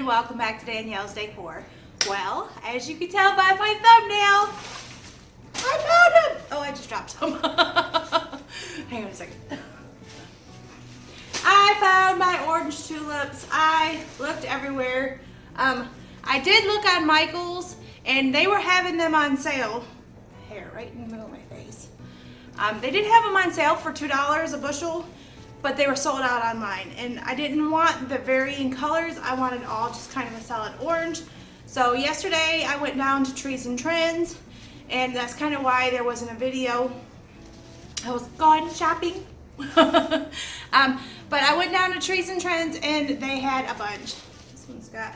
and welcome back to Danielle's Decor. Well, as you can tell by my thumbnail, I found them! Oh, I just dropped some. Hang on a second. I found my orange tulips. I looked everywhere. I did look on Michael's and they were having them on sale. Hair right in the middle of my face. They did have them on sale for $2 a bushel, but they were sold out online. And I didn't want the varying colors. I wanted all just kind of a solid orange. So yesterday I went down to Trees and Trends, and that's kind of why there wasn't a video. I was gone shopping. But I went down to Trees and Trends and they had a bunch. This one's got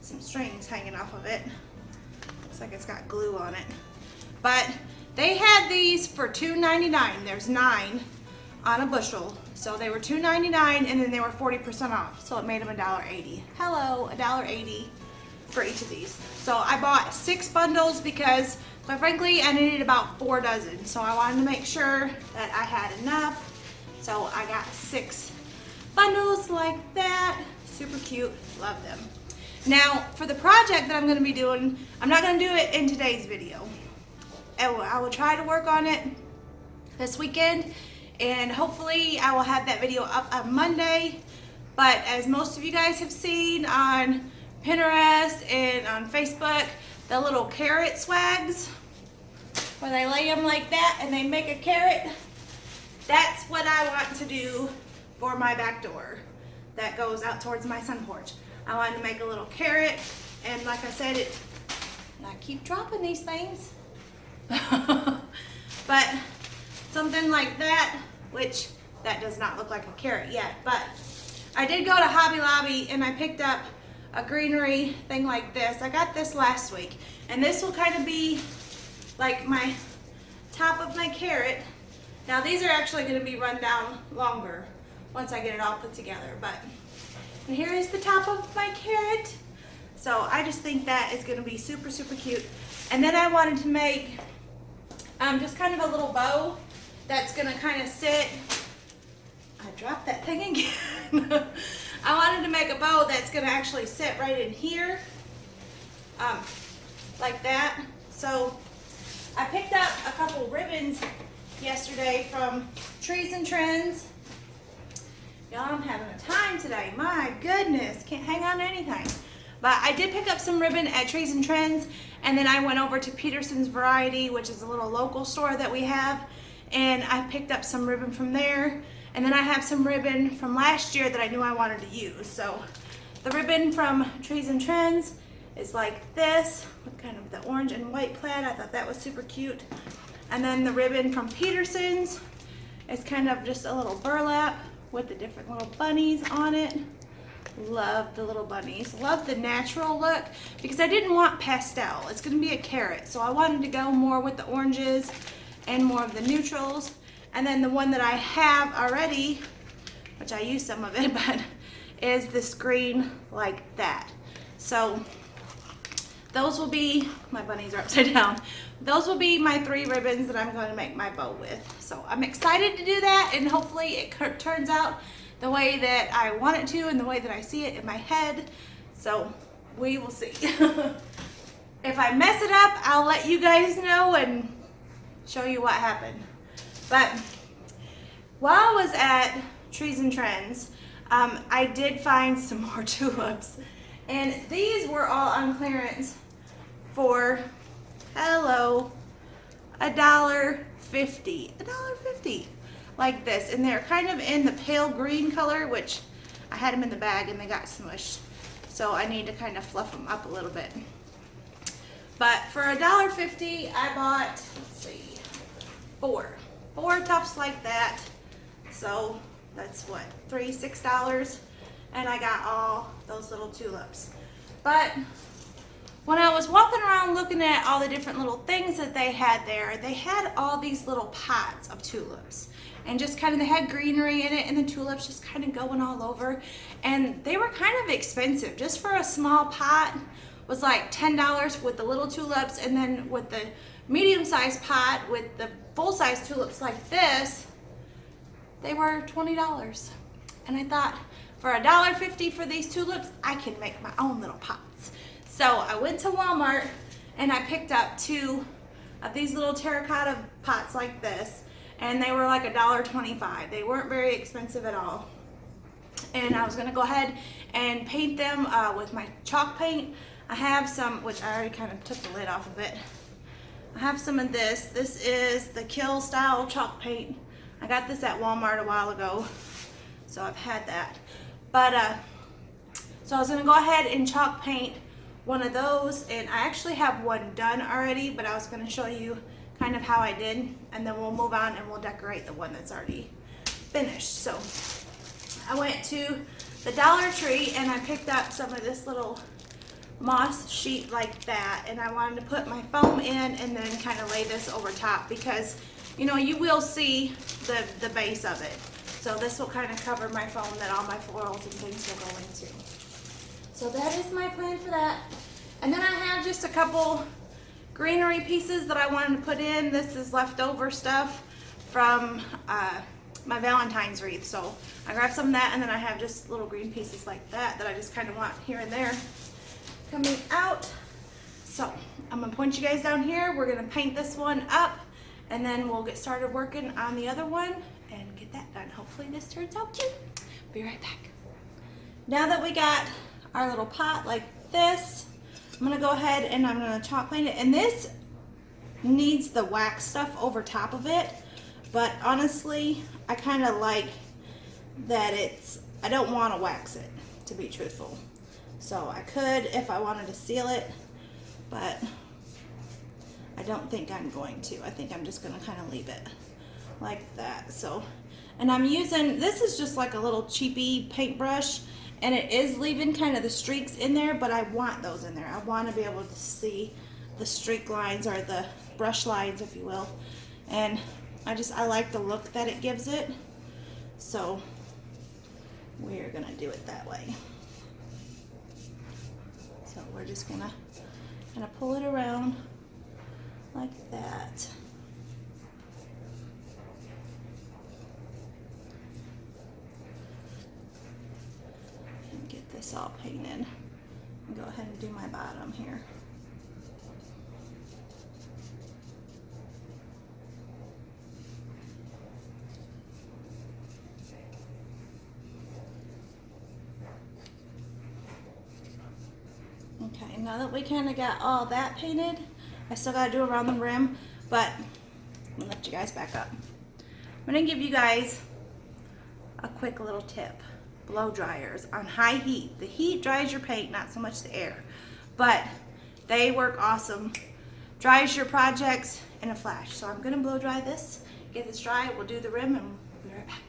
some strings hanging off of it. Looks like it's got glue on it. But they had these for $2.99. There's 9 on a bushel. So they were $2.99 and then they were 40% off. So it made them $1.80. Hello, $1.80 for each of these. So I bought 6 bundles because quite frankly I needed about 4 dozen. So I wanted to make sure that I had enough. So I got 6 bundles like that. Super cute, love them. Now for the project that I'm going to be doing, I'm not going to do it in today's video. I will try to work on it this weekend, and hopefully I will have that video up on Monday. But as most of you guys have seen on Pinterest and on Facebook, the little carrot swags, where they lay them like that and they make a carrot, that's what I want to do for my back door that goes out towards my sun porch. I wanted to make a little carrot, and like I said, I keep dropping these things. But something like that, which that does not look like a carrot yet, but I did go to Hobby Lobby and I picked up a greenery thing like this. I got this last week, and this will kind of be like my top of my carrot. Now these are actually going to be run down longer once I get it all put together, but and here is the top of my carrot. So I just think that is going to be super, super cute. And then I wanted to make just kind of a little bow that's going to kind of sit. I dropped that thing again. I wanted to make a bow that's going to actually sit right in here, like that. So I picked up a couple ribbons yesterday from Trees and Trends. Y'all, I'm having a time today. My goodness, can't hang on to anything. But I did pick up some ribbon at Trees and Trends, and then I went over to Peterson's Variety, which is a little local store that we have, and I picked up some ribbon from there. And then I have some ribbon from last year that I knew I wanted to use. So the ribbon from Trees and Trends is like this, with kind of the orange and white plaid. I thought that was super cute. And then the ribbon from Peterson's is kind of just a little burlap with the different little bunnies on it. Love the little bunnies. Love the natural look because I didn't want pastel. It's going to be a carrot, so I wanted to go more with the oranges and more of the neutrals. And then the one that I have already, which I use some of it, but is this green like that. So those will be, my bunnies are upside down. Those will be my 3 ribbons that I'm going to make my bow with. So I'm excited to do that, and hopefully it turns out the way that I want it to and the way that I see it in my head. So we will see. If I mess it up, I'll let you guys know and show you what happened. But while I was at Trees and Trends, I did find some more tulips. And these were all on clearance for, hello, $1.50. $1.50. Like this. And they're kind of in the pale green color, which I had them in the bag and they got smushed. So I need to kind of fluff them up a little bit. But for $1.50, I bought, let's see, 4 tufts like that. So that's what, $6. And I got all those little tulips. But when I was walking around looking at all the different little things that they had there, they had all these little pots of tulips. And just kind of, they had greenery in it, and the tulips just kind of going all over. And they were kind of expensive. Just for a small pot was like $10 with the little tulips, and then with the medium-sized pot with the full-size tulips like this, they were $20. And I thought, for $1.50 for these tulips, I can make my own little pots. So I went to Walmart and I picked up 2 of these little terracotta pots like this, and they were like $1.25. They weren't very expensive at all. And I was gonna go ahead and paint them with my chalk paint. I have some, which I already kind of took the lid off of it. I have some of this. This is the Kill style chalk paint. I got this at Walmart a while ago, so I've had that. But so I was gonna go ahead and chalk paint one of those, and I actually have one done already, but I was gonna show you kind of how I did, and then we'll move on and we'll decorate the one that's already finished. So I went to the Dollar Tree and I picked up some of this little moss sheet like that, and I wanted to put my foam in and then kind of lay this over top, because you know you will see the base of it. So this will kind of cover my foam that all my florals and things will go into. So that is my plan for that. And then I have just a couple greenery pieces that I wanted to put in. This is leftover stuff from my Valentine's wreath. So I grabbed some of that, and then I have just little green pieces like that I just kind of want here and there coming out. So I'm gonna point you guys down here. We're gonna paint this one up, and then we'll get started working on the other one and get that done. Hopefully this turns out cute. Be right back. Now that we got our little pot like this, I'm gonna go ahead and I'm gonna chalk paint it. And this needs the wax stuff over top of it, but honestly, I kind of like that I don't want to wax it, to be truthful. So I could if I wanted to seal it, but I don't think I'm going to. I think I'm just gonna kind of leave it like that. So, and I'm using, this is just like a little cheapy paintbrush, and it is leaving kind of the streaks in there, but I want those in there. I want to be able to see the streak lines, or the brush lines, if you will. And I like the look that it gives it. So we're gonna do it that way. So we're just gonna pull it around like that. And get this all painted. And go ahead and do my bottom here. Okay, now that we kind of got all that painted, I still got to do around the rim, but I'm going to lift you guys back up. I'm going to give you guys a quick little tip. Blow dryers on high heat. The heat dries your paint, not so much the air, but they work awesome. Dries your projects in a flash. So I'm going to blow dry this, get this dry, we'll do the rim, and we'll be right back.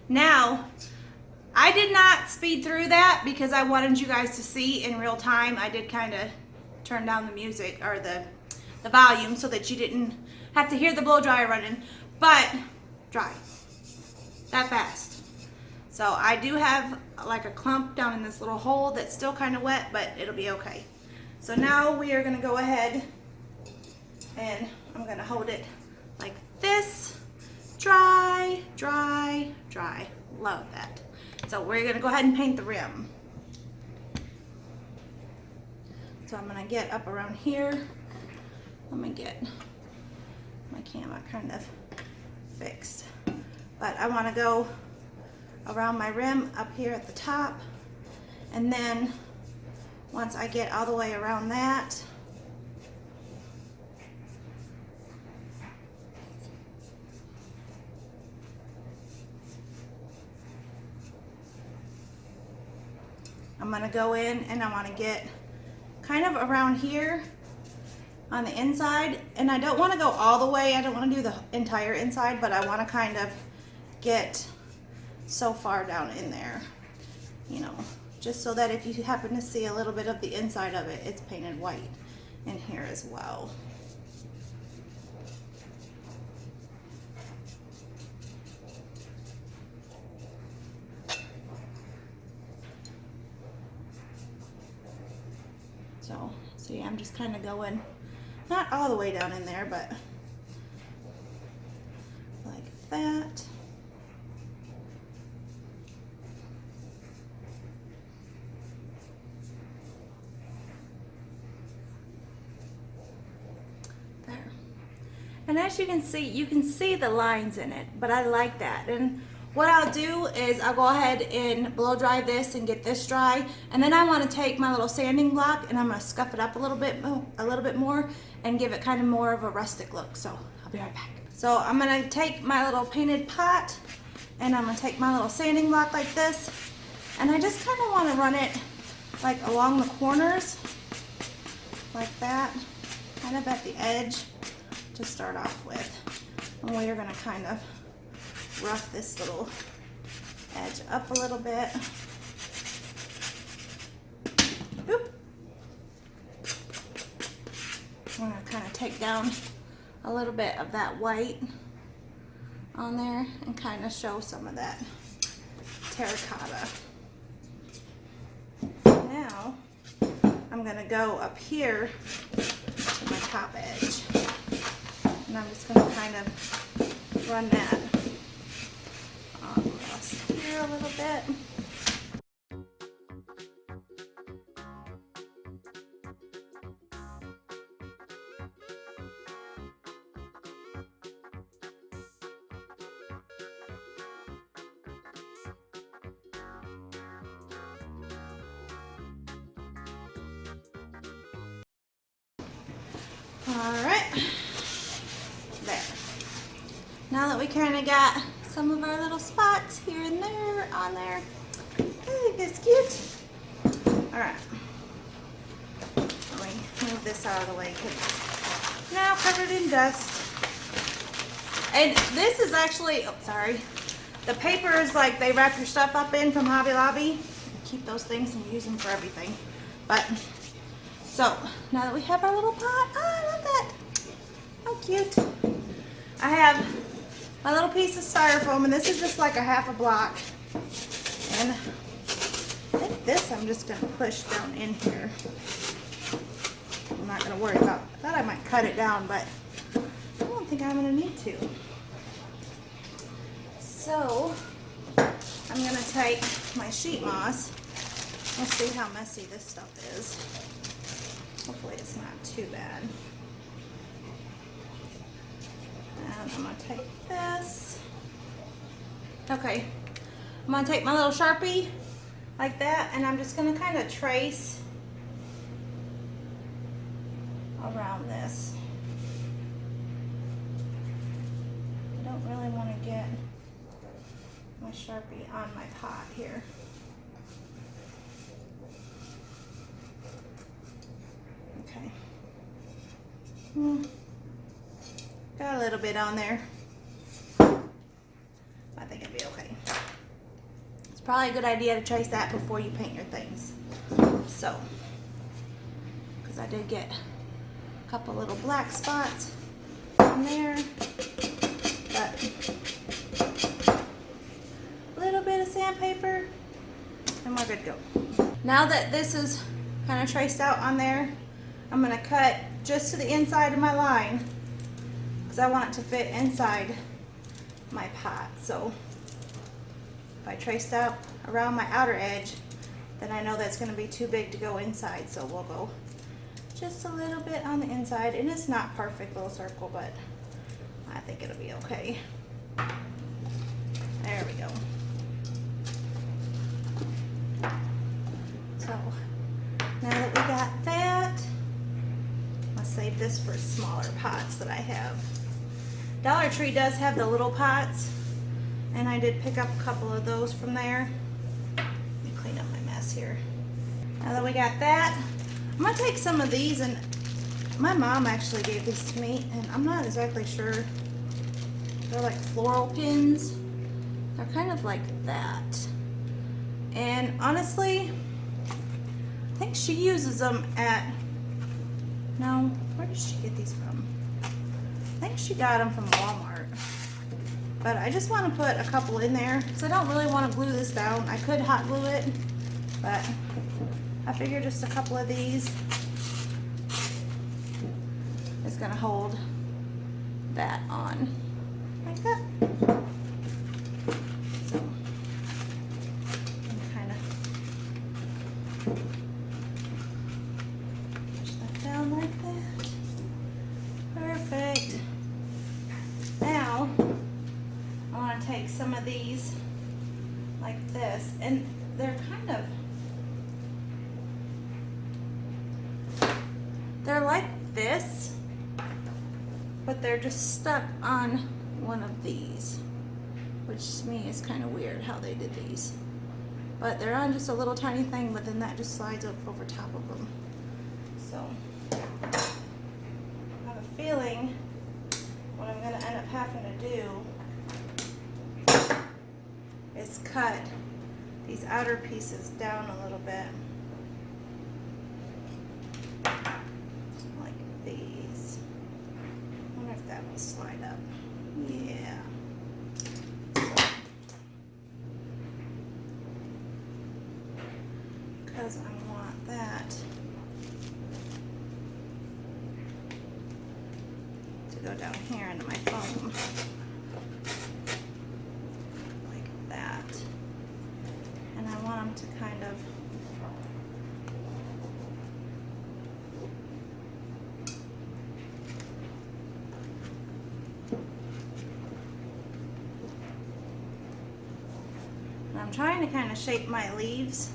Now, I did not speed through that because I wanted you guys to see in real time. I did kind of turn down the music, or the volume, so that you didn't have to hear the blow dryer running, but dry that fast. So I do have like a clump down in this little hole that's still kind of wet, but it'll be okay. So now we are gonna go ahead and I'm gonna hold it like this. Dry, dry, dry. Love that. So we're gonna go ahead and paint the rim. So I'm gonna get up around here. Let me get my camera kind of fixed. But I wanna go around my rim up here at the top. And then once I get all the way around that, I'm gonna go in and I wanna get kind of around here on the inside. And I don't want to go all the way. I don't want to do the entire inside, but I want to kind of get so far down in there, you know, just so that if you happen to see a little bit of the inside of it, it's painted white in here as well. So, see, I'm just kind of going, not all the way down in there, but like that. There. And as you can see the lines in it, but I like that. And what I'll do is I'll go ahead and blow dry this and get this dry, and then I want to take my little sanding block and I'm going to scuff it up a little bit more and give it kind of more of a rustic look. So I'll be right back. So I'm going to take my little painted pot and I'm going to take my little sanding block like this, and I just kind of want to run it like along the corners like that, kind of at the edge to start off with. And we're going to kind of rough this little edge up a little bit. Oop. I'm going to kind of take down a little bit of that white on there and kind of show some of that terracotta. Now I'm going to go up here to my top edge, and I'm just going to kind of run that across here a little bit. Alright, there. Now that we kind of got some of our little spots here and there on there, I think it's cute. Alright, let me move this out of the way because it's now covered in dust. And this is actually, oh sorry, the paper is like they wrap your stuff up in from Hobby Lobby. Keep those things and use them for everything. But so now that we have our little pot, oh, I love that. How cute. I have my little piece of styrofoam, and this is just like a half a block. And I think this I'm just going to push down in here. I'm not going to worry about, I thought I might cut it down, but I don't think I'm going to need to. So I'm going to take my sheet moss. Let's see how messy this stuff is. Hopefully it's not too bad. And I'm going to take this. Okay. I'm going to take my little Sharpie like that, and I'm just going to kind of trace around this. I don't really want to get my Sharpie on my pot here. Okay. Got a little bit on there. I think it'll be okay. It's probably a good idea to trace that before you paint your things. So, because I did get a couple little black spots on there, but a little bit of sandpaper and we're good to go. Now that this is kind of traced out on there, I'm going to cut just to the inside of my line because I want it to fit inside my pot. So if I traced out around my outer edge, then I know that's going to be too big to go inside. So we'll go just a little bit on the inside, and it's not perfect little circle, but I think it'll be okay. There we go. So now that we got that, I'll save this for smaller pots that I have. Dollar Tree does have the little pots, and I did pick up a couple of those from there. Let me clean up my mess here. Now that we got that, I'm gonna take some of these, and my mom actually gave these to me, and I'm not exactly sure. They're like floral pins. They're kind of like that. And honestly, I think she uses them at, no, where did she get these from? I think she got them from Walmart. But I just want to put a couple in there because I don't really want to glue this down. I could hot glue it, but I figure just a couple of these is going to hold that on like that. So kind of push that down like that. Perfect. Now I want to take some of these like this, and they're like this, but they're just stuck on one of these, which to me is kind of weird how they did these. But they're on just a little tiny thing, but then that just slides up over top of them. So I have a feeling what I'm going to end up having to do is cut these outer pieces down a little bit. Like these. I wonder if that will slide up. Yeah. Because I want that to go down here into my foam. Like that. And I want them to kind of I'm trying to kind of shape my leaves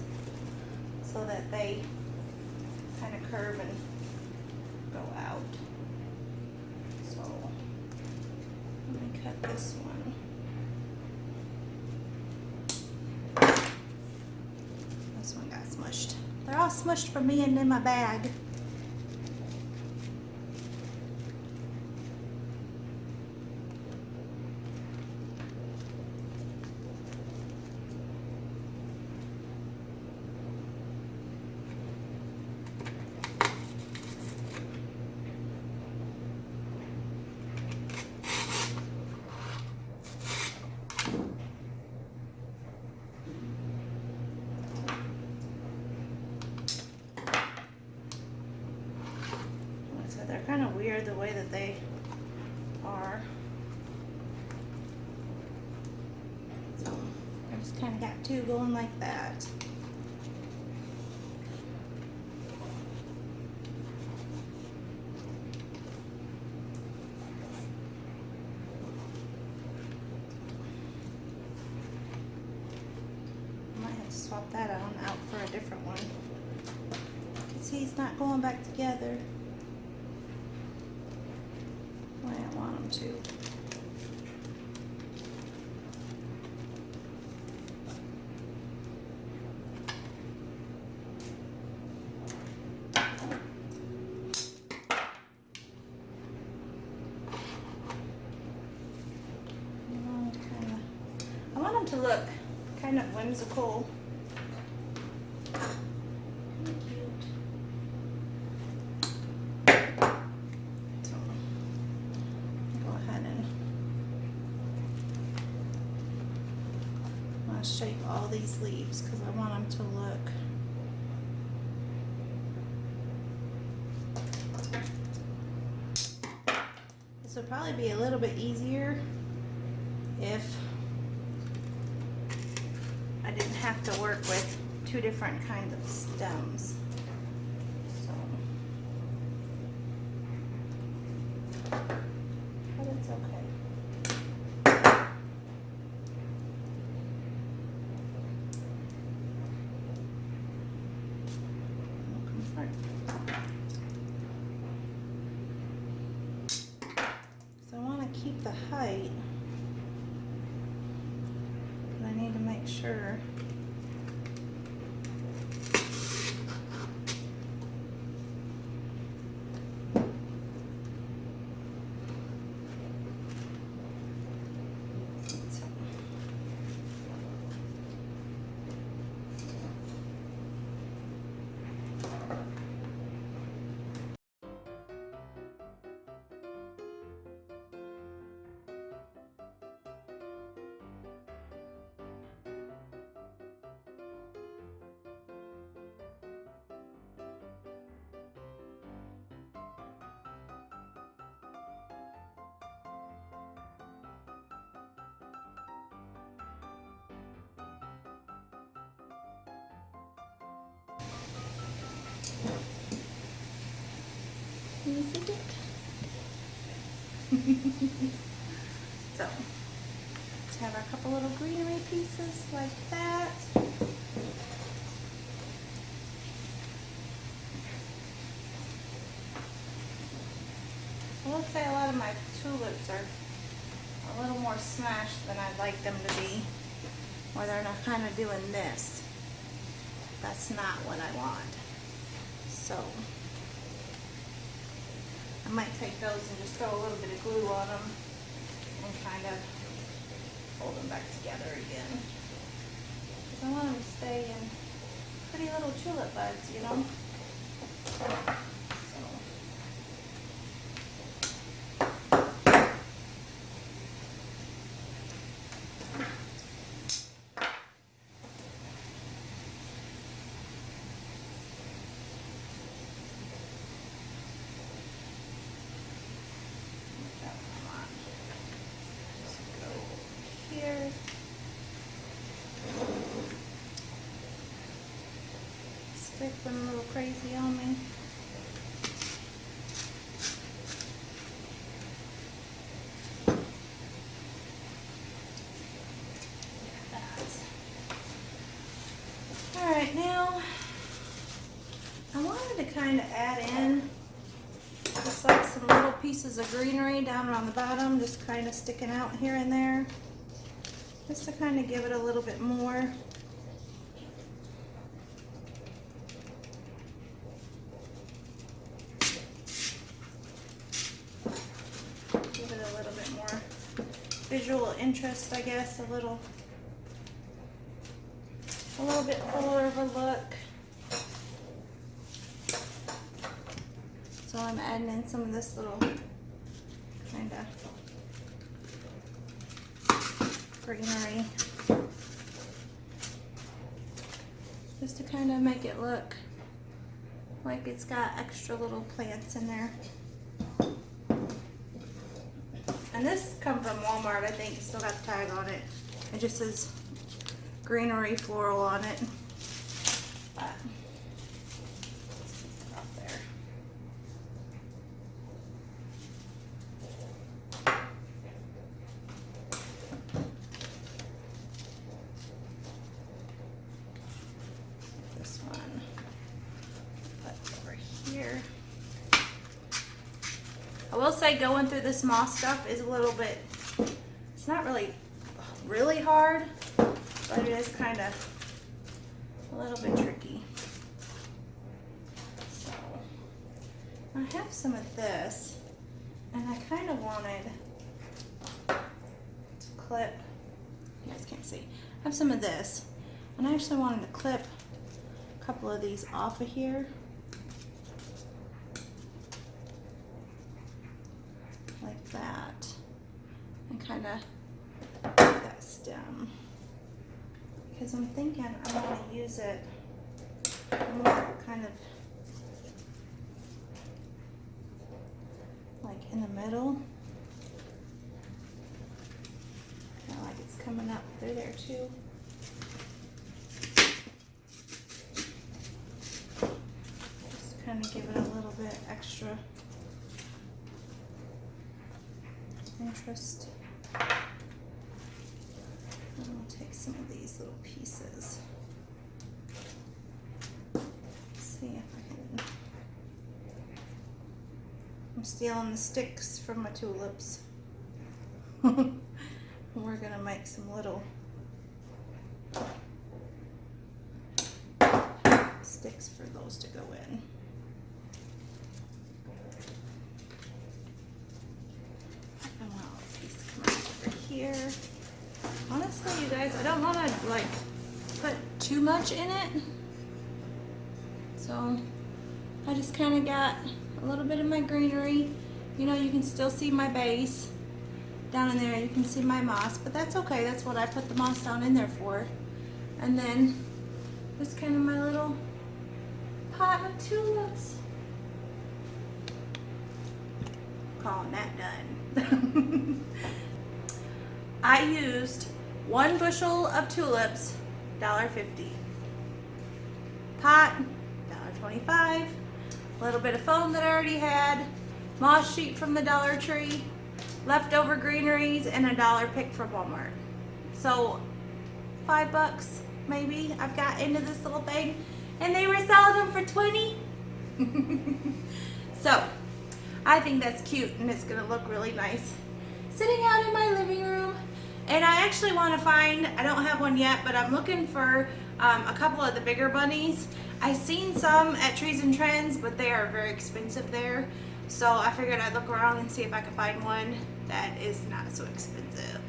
so that they kind of curve and go out. So let me cut this one. This one got smushed. They're all smushed from me and in my bag. They're kind of weird the way that they are. So I just kind of got two going like that. I might have to swap that out for a different one. Because he's not going back together. I don't want them to. I want them to look kind of whimsical. Shape all these leaves because I want them to look this would probably be a little bit easier if I didn't have to work with two different kinds of stems. So, but it's okay. So I want to keep the height, but I need to make sure So, let's have our couple little greenery pieces like that. I will say a lot of my tulips are a little more smashed than I'd like them to be, or they're not kind of doing this. That's not what I want. So I might take those and just throw a little bit of glue on them and kind of hold them back together again. Because I want them to stay in pretty little tulip buds, you know? Stick went a little crazy on me. Alright, now I wanted to kind of add in just like some little pieces of greenery down on the bottom, just kind of sticking out here and there, just to kind of give it a little bit more. Visual interest, I guess, a little bit fuller of a look. So I'm adding in some of this little kind of greenery, just to kind of make it look like it's got extra little plants in there. And this come from Walmart, I think. It's still got the tag on it. It just says greenery floral on it. But up there. This one, put over here. I will say going through this moss stuff is a little bit, it's not really hard, but it is kind of a little bit tricky. So I have some of this, and I kind of wanted to clip, you guys can't see, I have some of this, and I actually wanted to clip a couple of these off of here. Like that, and kind of that stem, because I'm thinking I want to use it more kind of like in the middle, kind of like it's coming up through there too. Just kind of give it a little bit extra interest. And we'll take some of these little pieces. See if I can. I'm stealing the sticks from my tulips. We're gonna make some little sticks for those to go in. Here. Honestly, you guys, I don't want to like put too much in it. So I just kind of got a little bit of my greenery. You know, you can still see my base down in there. You can see my moss, but that's okay. That's what I put the moss down in there for. And then just kind of my little pot of tulips. Calling that done. I used 1 bushel of tulips, $1.50. Pot, $1.25. A little bit of foam that I already had, moss sheet from the Dollar Tree, leftover greeneries, and $1 pick from Walmart. So $5 maybe I've got into this little thing, and they were selling them for 20. So I think that's cute, and it's gonna look really nice sitting out in my living room. And I actually want to find, I don't have one yet, but I'm looking for a couple of the bigger bunnies. I've seen some at Trees and Trends, but they are very expensive there. So I figured I'd look around and see if I could find one that is not so expensive.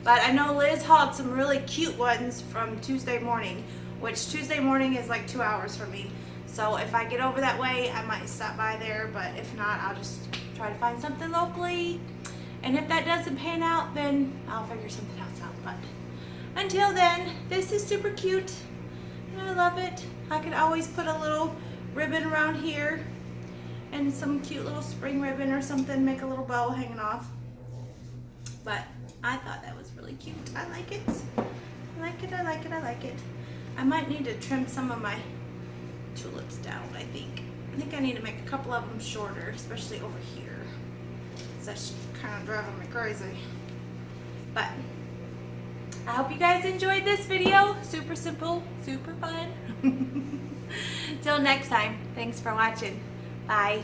But I know Liz hauled some really cute ones from Tuesday morning, which Tuesday morning is like 2 hours from me. So if I get over that way, I might stop by there, but if not, I'll just try to find something locally. And if that doesn't pan out, then I'll figure something else out. But until then, this is super cute, and I love it. I could always put a little ribbon around here and some cute little spring ribbon or something, make a little bow hanging off. But I thought that was really cute. I like it. I like it, I like it, I like it. I might need to trim some of my tulips down, I think. I think I need to make a couple of them shorter, especially over here. That's kind of driving me crazy. But I hope you guys enjoyed this video. Super simple, super fun. Till next time, thanks for watching. Bye.